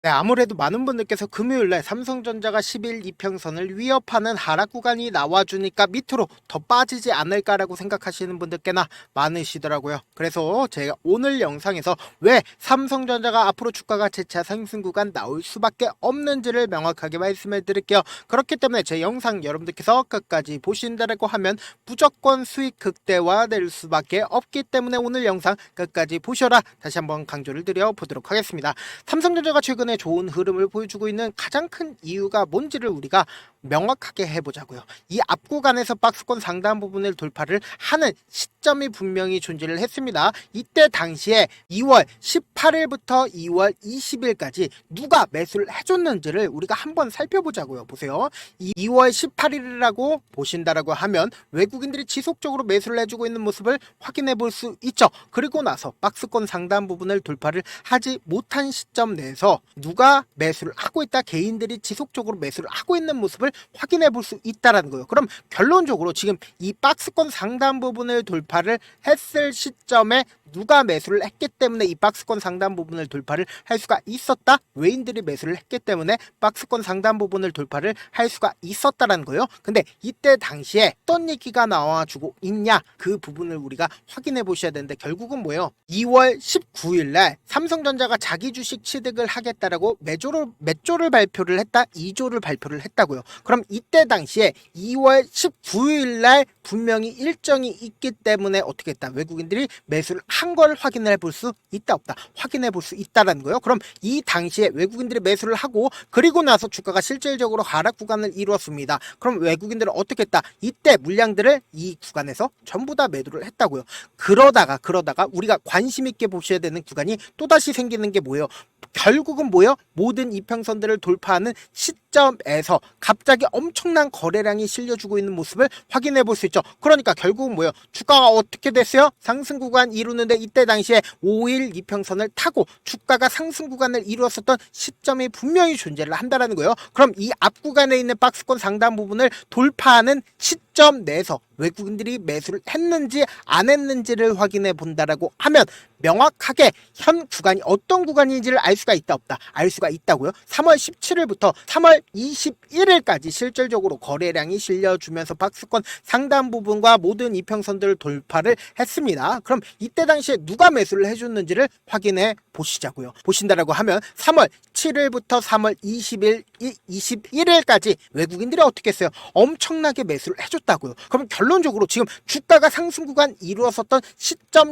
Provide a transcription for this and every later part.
네, 아무래도 많은 분들께서 금요일날 삼성전자가 10일 이평선을 위협하는 하락 구간이 나와주니까 밑으로 더 빠지지 않을까라고 생각하시는 분들 꽤나 많으시더라고요. 그래서 제가 오늘 영상에서 왜 삼성전자가 앞으로 주가가 재차 상승 구간 나올 수밖에 없는지를 명확하게 말씀해 드릴게요. 그렇기 때문에 제 영상 여러분들께서 끝까지 보신다라고 하면 무조건 수익 극대화될 수밖에 없기 때문에 오늘 영상 끝까지 보셔라 다시 한번 강조를 드려 보도록 하겠습니다. 삼성전자가 최근에 좋은 흐름을 보여주고 있는 가장 큰 이유가 뭔지를 우리가 명확하게 해보자고요. 이 앞 구간에서 박스권 상단 부분을 돌파를 하는 시점이 분명히 존재를 했습니다. 이때 당시에 2월 18일부터 2월 20일까지 누가 매수를 해줬는지를 우리가 한번 살펴보자고요. 보세요. 2월 18일이라고 보신다라고 하면 외국인들이 지속적으로 매수를 해주고 있는 모습을 확인해 볼 수 있죠. 그리고 나서 박스권 상단 부분을 돌파를 하지 못한 시점 내에서 누가 매수를 하고 있다, 개인들이 지속적으로 매수를 하고 있는 모습을 확인해 볼 수 있다라는 거예요. 그럼 결론적으로 지금 이 박스권 상단 부분을 돌파를 했을 시점에 누가 매수를 했기 때문에 이 박스권 상단 부분을 돌파를 할 수가 있었다. 외인들이 매수를 했기 때문에 박스권 상단 부분을 돌파를 할 수가 있었다라는 거예요. 근데 이때 당시에 어떤 얘기가 나와주고 있냐, 그 부분을 우리가 확인해 보셔야 되는데, 결국은 뭐예요? 2월 19일 날 삼성전자가 자기 주식 취득을 하겠다라고 몇 조를 발표를 했다? 2조를 발표를 했다고요. 그럼 이때 당시에 2월 19일 날 분명히 일정이 있기 때문에 어떻게 했다? 외국인들이 매수를 한 걸 확인해 볼 수 있다 없다? 확인해 볼 수 있다라는 거예요. 그럼 이 당시에 외국인들이 매수를 하고 그리고 나서 주가가 실질적으로 하락 구간을 이루었습니다. 그럼 외국인들은 어떻게 했다? 이때 물량들을 이 구간에서 전부 다 매도를 했다고요. 그러다가 우리가 관심 있게 보셔야 되는 구간이 또다시 생기는 게 뭐예요? 결국은 뭐예요? 모든 이평선들을 돌파하는 시점에서 갑자기 엄청난 거래량이 실려주고 있는 모습을 확인해 볼 수 있죠. 그러니까 결국은 뭐예요? 주가가 어떻게 됐어요? 상승 구간 이루는데 이때 당시에 5일 이평선을 타고 주가가 상승 구간을 이루었었던 시점이 분명히 존재를 한다는 거예요. 그럼 이 앞 구간에 있는 박스권 상단 부분을 돌파하는 시점 내에서 외국인들이 매수를 했는지 안 했는지를 확인해 본다라고 하면 명확하게 현 구간이 어떤 구간인지를 알 수가 있다 없다? 알 수가 있다고요. 3월 17일부터 3월 21일까지 실질적으로 거래량이 실려주면서 박스권 상단 부분과 모든 이평선들을 돌파를 했습니다. 그럼 이때 당시에 누가 매수를 해줬는지를 확인해 보시자고요. 보신다라고 하면 3월 7일부터 3월 21일까지 외국인들이 어떻게 했어요? 엄청나게 매수를 해줬다고요. 그럼 결론적으로 지금 주가가 상승 구간 이루었었던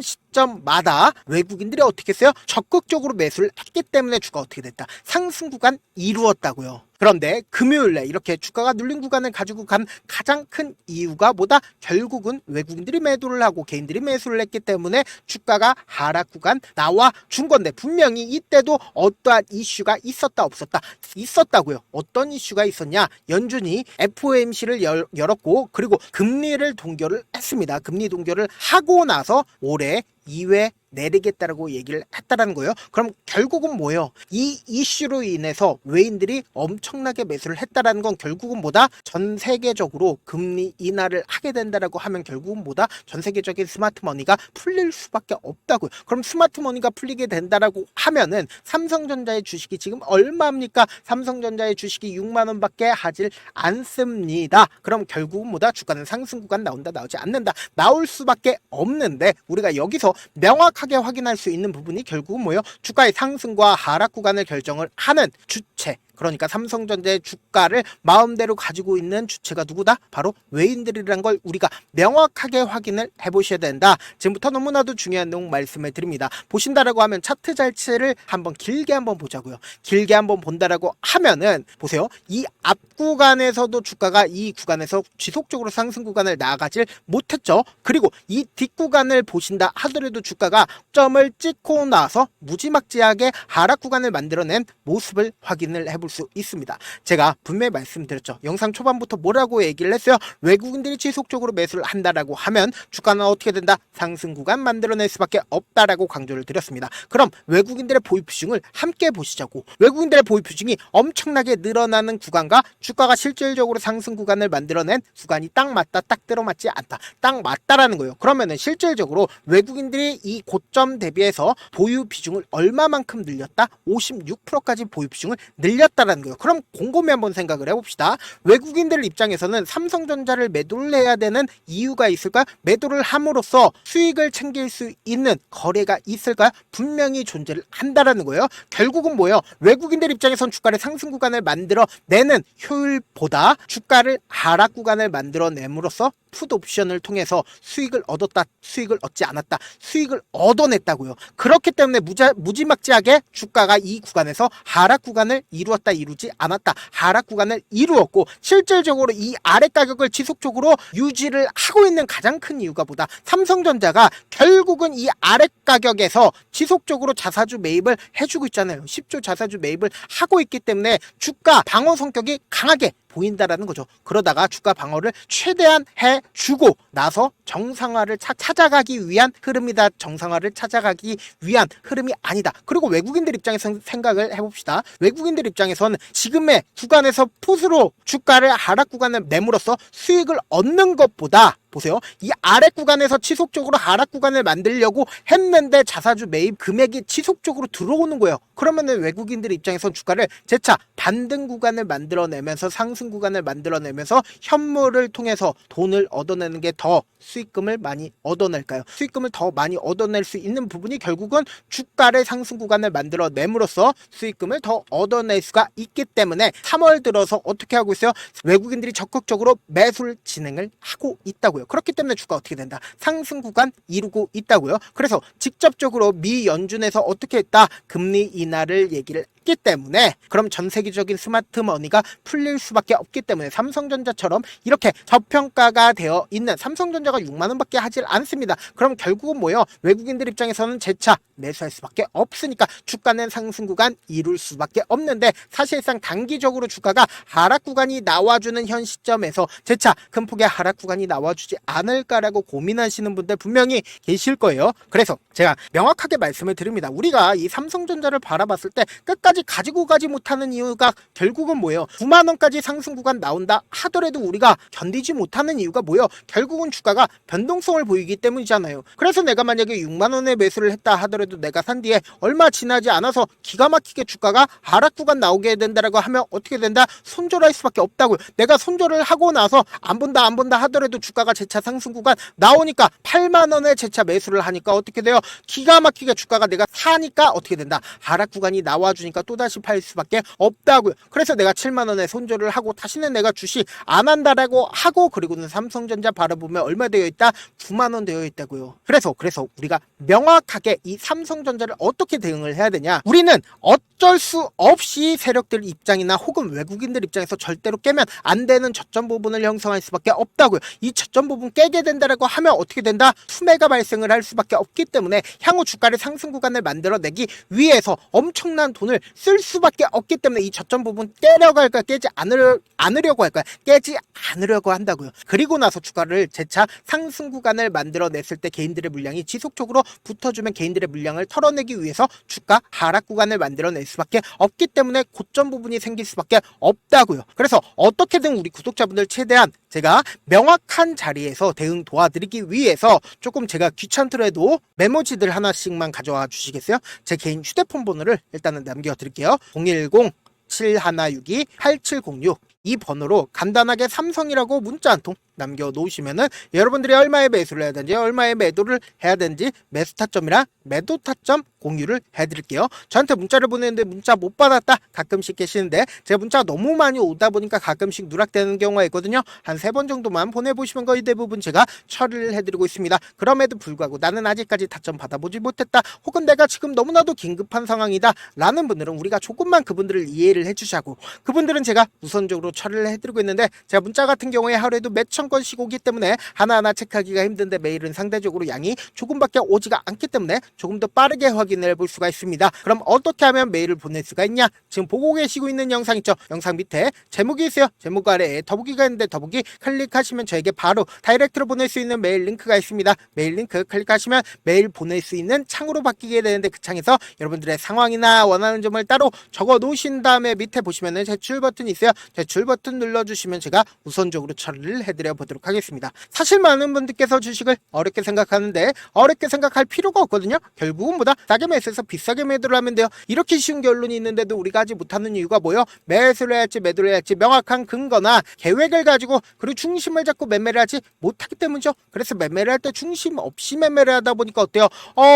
시점마다 외국인들이 어떻게 했어요? 적극적으로 매수를 했기 때문에 주가 어떻게 됐다? 상승 구간 이루었다고요. 그런데 금요일에 이렇게 주가가 눌린 구간을 가지고 간 가장 큰 이유가 뭐다? 결국은 외국인들이 매도를 하고 개인들이 매수를 했기 때문에 주가가 하락 구간 나와 준 건데, 분명히 이때도 어떠한 이슈가 있었다 없었다? 있었다고요. 어떤 이슈가 있었냐? 연준이 FOMC를 열었고 그리고 금리를 동결을 했습니다. 금리 동결을 하고 나서 올해 2회 내리겠다라고 얘기를 했다라는 거예요. 그럼 결국은 뭐예요? 이 이슈로 인해서 외인들이 엄청나게 매수를 했다라는 건 결국은 뭐다? 전 세계적으로 금리 인하를 하게 된다라고 하면 결국은 뭐다? 전 세계적인 스마트 머니가 풀릴 수밖에 없다고요. 그럼 스마트 머니가 풀리게 된다라고 하면은 삼성전자의 주식이 지금 얼마입니까? 삼성전자의 주식이 6만 원밖에 하질 않습니다. 그럼 결국은 뭐다? 주가는 상승 구간 나온다, 나오지 않는다? 나올 수밖에 없는데, 우리가 여기서 명확하게 확인할 수 있는 부분이 결국은 뭐예요? 주가의 상승과 하락 구간을 결정을 하는 주체, 그러니까 삼성전자의 주가를 마음대로 가지고 있는 주체가 누구다? 바로 외인들이란 걸 우리가 명확하게 확인을 해보셔야 된다. 지금부터 너무나도 중요한 내용 말씀을 드립니다. 보신다라고 하면 차트 자체를 한번 길게 한번 보자고요. 길게 한번 본다라고 하면은 보세요. 이 앞 구간에서도 주가가 이 구간에서 지속적으로 상승 구간을 나아가질 못했죠. 그리고 이 뒷구간을 보신다 하더라도 주가가 점을 찍고 나서 무지막지하게 하락 구간을 만들어낸 모습을 확인을 해보시죠. 알아볼 수 있습니다. 제가 분명히 말씀드렸죠. 영상 초반부터 뭐라고 얘기를 했어요? 외국인들이 지속적으로 매수를 한다라고 하면 주가는 어떻게 된다? 상승 구간 만들어낼 수밖에 없다라고 강조를 드렸습니다. 그럼 외국인들의 보유 비중을 함께 보시자고. 외국인들의 보유 비중이 엄청나게 늘어나는 구간과 주가가 실질적으로 상승 구간을 만들어낸 구간이 딱 맞다, 딱 들어맞지 않다, 딱 맞다라는 거예요. 그러면은 실질적으로 외국인들이 이 고점 대비해서 보유 비중을 얼마만큼 늘렸다? 56%까지 보유 비중을 늘렸다라는 거예요. 그럼 곰곰이 한번 생각을 해봅시다. 외국인들 입장에서는 삼성전자를 매도를 해야 되는 이유가 있을까요? 매도를 함으로써 수익을 챙길 수 있는 거래가 있을까요? 분명히 존재를 한다라는 거예요. 결국은 뭐예요? 외국인들 입장에선 주가를 상승 구간을 만들어내는 효율보다 주가를 하락 구간을 만들어냄으로써 풋 옵션을 통해서 수익을 얻었다, 수익을 얻지 않았다, 수익을 얻어냈다고요. 그렇기 때문에 무지막지하게 주가가 이 구간에서 하락 구간을 이루었다, 이루지 않았다, 하락 구간을 이루었고, 실질적으로 이 아래 가격을 지속적으로 유지를 하고 있는 가장 큰 이유가 보다 삼성전자가 결국은 이 아래 가격에서 지속적으로 자사주 매입을 해주고 있잖아요. 10조 자사주 매입을 하고 있기 때문에 주가 방어 성격이 강하게 보인다라는 거죠. 그러다가 주가 방어를 최대한 해주고 나서 정상화를 찾아가기 위한 흐름이다. 정상화를 찾아가기 위한 흐름이 아니다. 그리고 외국인들 입장에서 생각을 해봅시다. 외국인들 입장에서는 지금의 구간에서 풋으로 주가를 하락 구간을 내므로써 수익을 얻는 것보다 보세요. 이 아래 구간에서 지속적으로 하락 구간을 만들려고 했는데 자사주 매입 금액이 지속적으로 들어오는 거예요. 그러면은 외국인들 입장에선 주가를 재차 반등 구간을 만들어내면서 상승 구간을 만들어내면서 현물을 통해서 돈을 얻어내는 게 더 수익금을 많이 얻어낼까요? 수익금을 더 많이 얻어낼 수 있는 부분이 결국은 주가를 상승 구간을 만들어냄으로써 수익금을 더 얻어낼 수가 있기 때문에 3월 들어서 어떻게 하고 있어요? 외국인들이 적극적으로 매수를 진행을 하고 있다고요. 그렇기 때문에 주가 어떻게 된다? 상승 구간 이루고 있다고요. 그래서 직접적으로 미 연준에서 어떻게 했다? 금리 인하를 얘기를 했기 때문에 그럼 전 세계적인 스마트 머니가 풀릴 수밖에 없기 때문에 삼성전자처럼 이렇게 저평가가 되어 있는 삼성전자가 6만 원밖에 하질 않습니다. 그럼 결국은 뭐예요? 외국인들 입장에서는 재차 매수할 수밖에 없으니까 주가는 상승 구간 이룰 수밖에 없는데 사실상 단기적으로 주가가 하락 구간이 나와주는 현 시점에서 재차 큰 폭의 하락 구간이 나와주지 않을까라고 고민하시는 분들 분명히 계실 거예요. 그래서 제가 명확하게 말씀을 드립니다. 우리가 이 삼성전자를 바라봤을 때 끝까지 가지고 가지 못하는 이유가 결국은 뭐예요? 9만 원까지 상승 구간 나온다 하더라도 우리가 견디지 못하는 이유가 뭐예요? 결국은 주가가 변동성을 보이기 때문이잖아요. 그래서 내가 만약에 6만 원에 매수를 했다 하더라도 내가 산 뒤에 얼마 지나지 않아서 기가 막히게 주가가 하락 구간 나오게 된다라고 하면 어떻게 된다? 손절할 수밖에 없다고요. 내가 손절을 하고 나서 안 본다 하더라도 주가가 재차 상승 구간 나오니까 8만 원에 재차 매수를 하니까 어떻게 돼요? 기가 막히게 주가가 내가 사니까 어떻게 된다? 하락 구간이 나와주니까 또다시 팔 수밖에 없다고요. 그래서 내가 7만 원에 손절을 하고 다시는 내가 주식 안 한다라고 하고 그리고는 삼성전자 바라보면 얼마 되어 있다? 9만 원 되어 있다고요. 그래서 우리가 명확하게 이 삼성전자를 어떻게 대응을 해야 되냐? 우리는 어쩔 수 없이 세력들 입장이나 혹은 외국인들 입장에서 절대로 깨면 안 되는 저점 부분을 형성할 수밖에 없다고요. 이 저점 부분 깨게 된다라고 하면 어떻게 된다? 투매가 발생을 할 수밖에 없기 때문에 향후 주가를 상승 구간을 만들어내기 위해서 엄청난 돈을 쓸 수밖에 없기 때문에 이 저점 부분 깨려고 할까 깨지 않으려고 할까 깨지 않으려고 한다고요. 그리고 나서 주가를 재차 상승 구간을 만들어냈을 때 개인들의 물량이 지속적으로 붙어주면 개인들의 물량을 털어내기 위해서 주가 하락 구간을 만들어낼 수밖에 없기 때문에 고점 부분이 생길 수밖에 없다고요. 그래서 어떻게든 우리 구독자분들 최대한 제가 명확한 자리에서 대응 도와드리기 위해서 조금 제가 귀찮더라도 메모지들 하나씩만 가져와 주시겠어요? 제 개인 휴대폰 번호를 일단은 남겨드릴게요. 010-7162-8706 이 번호로 간단하게 삼성이라고 문자 한 통 남겨놓으시면은 여러분들이 얼마에 매수를 해야 되는지 얼마에 매도를 해야 되는지 매수 타점이랑 매도 타점 공유를 해드릴게요. 저한테 문자를 보내는데 문자 못 받았다 가끔씩 계시는데 제가 문자가 너무 많이 오다 보니까 가끔씩 누락되는 경우가 있거든요. 한 3번 정도만 보내보시면 거의 대부분 제가 처리를 해드리고 있습니다. 그럼에도 불구하고 나는 아직까지 타점 받아보지 못했다 혹은 내가 지금 너무나도 긴급한 상황이다 라는 분들은 우리가 조금만 그분들을 이해를 해주자고 그분들은 제가 우선적으로 처리를 해드리고 있는데 제가 문자 같은 경우에 하루에도 몇 천 수천 건씩 오기 때문에 하나하나 체크하기가 힘든데 메일은 상대적으로 양이 조금밖에 오지가 않기 때문에 조금 더 빠르게 확인을 볼 수가 있습니다. 그럼 어떻게 하면 메일을 보낼 수가 있냐? 지금 보고 계시고 있는 영상 있죠? 영상 밑에 제목이 있어요. 제목 아래에 더보기가 있는데 더보기 클릭하시면 저에게 바로 다이렉트로 보낼 수 있는 메일 링크가 있습니다. 메일 링크 클릭하시면 메일 보낼 수 있는 창으로 바뀌게 되는데 그 창에서 여러분들의 상황이나 원하는 점을 따로 적어 놓으신 다음에 밑에 보시면은 제출 버튼이 있어요. 제출 버튼 눌러주시면 제가 우선적으로 처리를 해드려 보도록 하겠습니다. 사실 많은 분들께서 주식을 어렵게 생각하는데 어렵게 생각할 필요가 없거든요. 결국은 보다 싸게 매수해서 비싸게 매도를 하면 돼요. 이렇게 쉬운 결론이 있는데도 우리가 하지 못하는 이유가 뭐예요? 매수를 해야 할지 매도를 해야 할지 명확한 근거나 계획을 가지고 그리고 중심을 잡고 매매를 하지 못하기 때문이죠. 그래서 매매를 할 때 중심 없이 매매를 하다 보니까 어때요?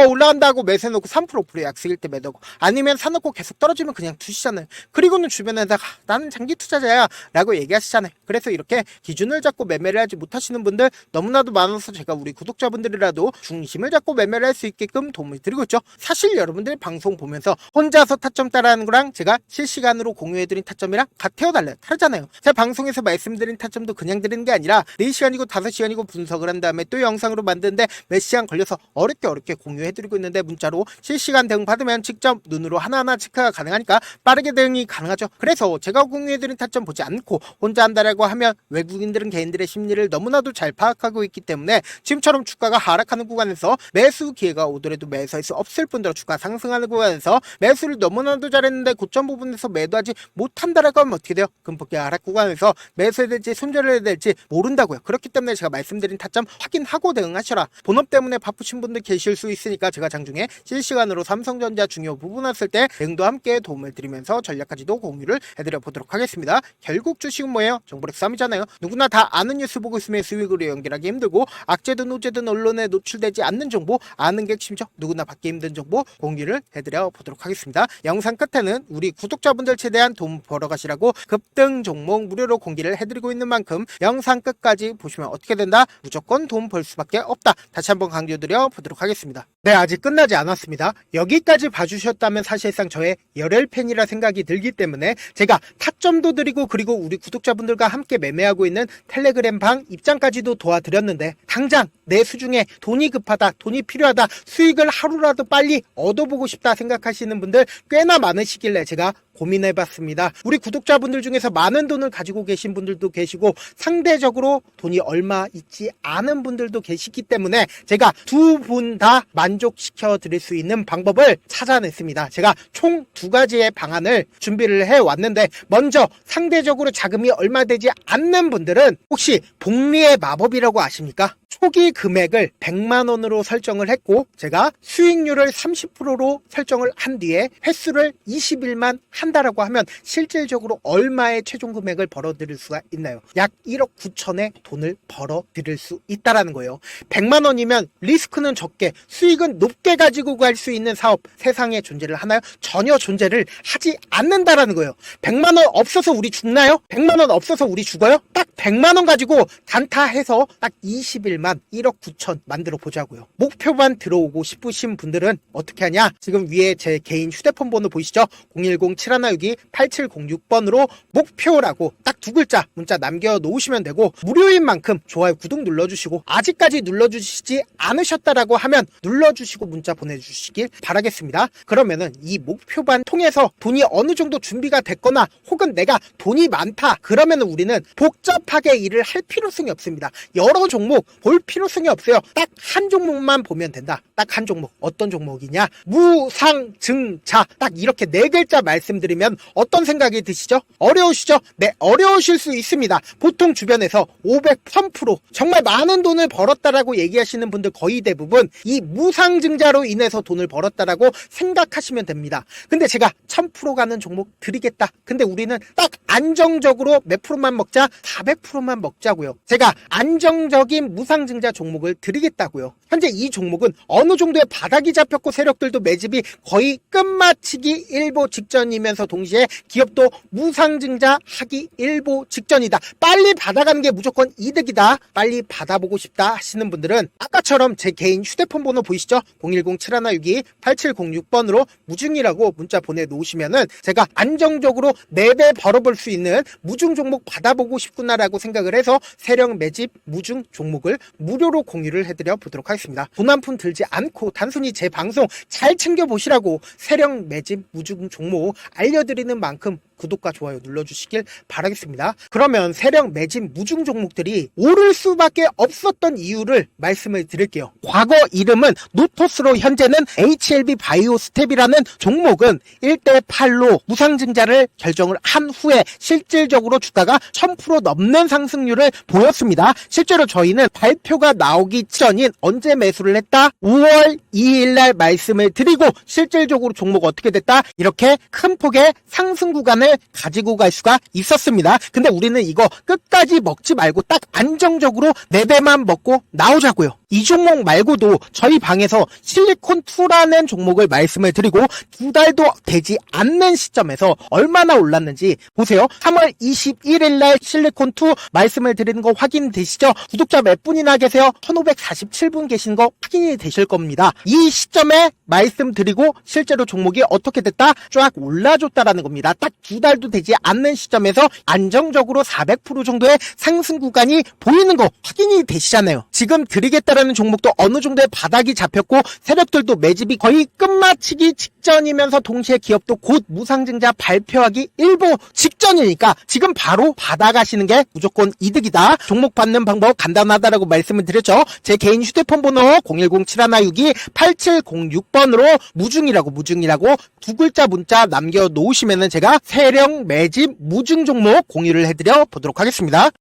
올라간다고 매수해놓고 3% 5% 약속일 때 매도고 아니면 사놓고 계속 떨어지면 그냥 두시잖아요. 그리고는 주변에다가 나는 장기 투자자야 라고 얘기하시잖아요. 그래서 이렇게 기준을 잡고 매매를 하지 못하시는 분들 너무나도 많아서 제가 우리 구독자분들이라도 중심을 잡고 매매를 할 수 있게끔 도움을 드리고 있죠. 사실 여러분들 방송 보면서 혼자서 타점 따라하는 거랑 제가 실시간으로 공유해드린 타점이랑 같아요 달라요? 다르잖아요. 제가 방송에서 말씀드린 타점도 그냥 드리는 게 아니라 4시간이고 5시간이고 분석을 한 다음에 또 영상으로 만드는데 몇 시간 걸려서 어렵게 공유해드리고 있는데 문자로 실시간 대응 받으면 직접 눈으로 하나하나 체크가 가능하니까 빠르게 대응이 가능하죠. 그래서 제가 공유해드린 타점 보지 않고 혼자 한다라고 하면 외국인들은 개인들의 심리를 너무나도 잘 파악하고 있기 때문에 지금처럼 주가가 하락하는 구간에서 매수 기회가 오더라도 매수할 수 없을 뿐더러 주가 상승하는 구간에서 매수를 너무나도 잘했는데 고점 부분에서 매도하지 못한다라고 하면 어떻게 돼요? 금폭기 하락 구간에서 매수해야 될지 손절을 해야 될지 모른다고요. 그렇기 때문에 제가 말씀드린 타점 확인하고 대응하셔라. 본업 때문에 바쁘신 분들 계실 수 있으니까 제가 장중에 실시간으로 삼성전자 중요 부분 왔을 때 대응도 함께 도움을 드리면서 전략까지도 공유를 해드려 보도록 하겠습니다. 결국 주식은 뭐예요? 정보력 싸움이잖아요. 누구나 다 아는 뉴스 보고 있으면 수익으로 연결하기 힘들고 악재든 호재든 언론에 노출되지 않는 정보 아는 게 핵심이죠. 누구나 받기 힘든 정보 공유를 해드려 보도록 하겠습니다. 영상 끝에는 우리 구독자분들 최대한 돈 벌어가시라고 급등 종목 무료로 공개를 해드리고 있는 만큼 영상 끝까지 보시면 어떻게 된다? 무조건 돈 벌 수밖에 없다. 다시 한번 강조드려 보도록 하겠습니다. 네, 아직 끝나지 않았습니다. 여기까지 봐주셨다면 사실상 저의 열혈 팬이라 생각이 들기 때문에 제가 타점도 드리고 그리고 우리 구독자분들과 함께 매매하고 있는 텔레그램 방 입장까지도 도와드렸는데 당장 내 수중에 돈이 급하다, 돈이 필요하다, 수익을 하루라도 빨리 얻어보고 싶다 생각하시는 분들 꽤나 많으시길래 제가 고민해봤습니다. 우리 구독자분들 중에서 많은 돈을 가지고 계신 분들도 계시고 상대적으로 돈이 얼마 있지 않은 분들도 계시기 때문에 제가 두 분 다 만족시켜 드릴 수 있는 방법을 찾아냈습니다. 제가 총 2가지의 방안을 준비를 해왔는데 먼저 상대적으로 자금이 얼마 되지 않는 분들은 혹시 복리의 마법이라고 아십니까? 초기 금액을 100만원으로 설정을 했고 제가 수익률을 30%로 설정을 한 뒤에 횟수를 20일만 한다라고 하면 실질적으로 얼마의 최종 금액을 벌어들일 수가 있나요? 약 1억 9천의 돈을 벌어들일 수 있다라는 거예요. 100만원이면 리스크는 적게 수익은 높게 가지고 갈 수 있는 사업 세상에 존재를 하나요? 전혀 존재를 하지 않는다라는 거예요. 100만원 없어서 우리 죽나요? 100만원 없어서 우리 죽어요? 딱 100만원 가지고 단타해서 딱 20일만 1억 9천 만들어 보자고요. 목표만 들어오고 싶으신 분들은 어떻게 하냐? 지금 위에 제 개인 휴대폰 번호 보이시죠? 010-7162-8706번으로 목표라고 딱 2글자 문자 남겨놓으시면 되고 무료인 만큼 좋아요 구독 눌러주시고 아직까지 눌러주시지 않으셨다라고 하면 눌러주시고 문자 보내주시길 바라겠습니다. 그러면은 이 목표반 통해서 돈이 어느 정도 준비가 됐거나 혹은 내가 돈이 많다 그러면 우리는 복잡하게 일을 할 필요성이 없습니다. 여러 종목 볼 필요성이 없어요. 딱 한 종목만 보면 된다. 딱 한 종목. 어떤 종목이냐? 무상증자. 딱 이렇게 4글자 말씀드리면 어떤 생각이 드시죠? 어려우시죠? 네, 어려우실 수 있습니다. 보통 주변에서 500, 1000% 정말 많은 돈을 벌었다라고 얘기하시는 분들 거의 대부분 이 무상증자로 인해서 돈을 벌었다라고 생각하시면 됩니다. 근데 제가 1000% 가는 종목 드리겠다. 근데 우리는 딱 안정적으로 몇 프로만 먹자? 400%만 먹자고요. 제가 안정적인 무상증자 종목을 드리겠다고요. 현재 이 종목은 어느 정도의 바닥이 잡혔고 세력들도 매집이 거의 끝마치기 일보 직전이면서 동시에 기업도 무상증자 하기 일보 직전이다. 빨리 받아가는 게 무조건 이득이다. 빨리 받아보고 싶다 하시는 분들은 아까처럼 제 개인 휴대폰 번호 보이시죠? 010-7162-8706번으로 무중이라고 문자 보내놓으시면은 제가 안정적으로 4배 벌어볼 수 있는 무중 종목 받아보고 싶구나라고 생각을 해서 세력 매집 무중 종목을 무료로 공유를 해드려 보도록 하겠습니다. 돈 한 푼 들지 않고 단순히 제 방송 잘 챙겨보시라고 세력 매집 무중 종목 알려드리는 만큼 구독과 좋아요 눌러주시길 바라겠습니다. 그러면 세력 매집 무중 종목들이 오를 수밖에 없었던 이유를 말씀을 드릴게요. 과거 이름은 노토스로 현재는 HLB 바이오스텝이라는 종목은 1대8로 무상증자를 결정을 한 후에 실질적으로 주가가 1000% 넘는 상승률을 보였습니다. 실제로 저희는 발표가 나오기 전인 언제 매수를 했다? 5월 2일날 말씀을 드리고 실질적으로 종목 어떻게 됐다? 이렇게 큰 폭의 상승 구간을 가지고 갈 수가 있었습니다. 근데 우리는 이거 끝까지 먹지 말고 딱 안정적으로 4배만 먹고 나오자고요. 이 종목 말고도 저희 방에서 실리콘2라는 종목을 말씀을 드리고 2달도 되지 않는 시점에서 얼마나 올랐는지 보세요. 3월 21일 날 실리콘2 말씀을 드리는 거 확인되시죠? 구독자 몇 분이나 계세요? 1547분 계신 거 확인이 되실 겁니다. 이 시점에 말씀드리고 실제로 종목이 어떻게 됐다? 쫙 올라줬다라는 겁니다. 딱 2달도 되지 않는 시점에서 안정적으로 400% 정도의 상승 구간이 보이는 거 확인이 되시잖아요. 지금 드리겠다라는 종목도 어느 정도의 바닥이 잡혔고 세력들도 매집이 거의 끝마치기 직전이면서 동시에 기업도 곧 무상증자 발표하기 일보 직전이니까 지금 바로 받아가시는 게 무조건 이득이다. 종목 받는 방법 간단하다라고 말씀을 드렸죠. 제 개인 휴대폰 번호 010-7162-8706번으로 무중이라고 두 글자 문자 남겨놓으시면은 제가 세력 매집 무중 종목 공유를 해드려 보도록 하겠습니다.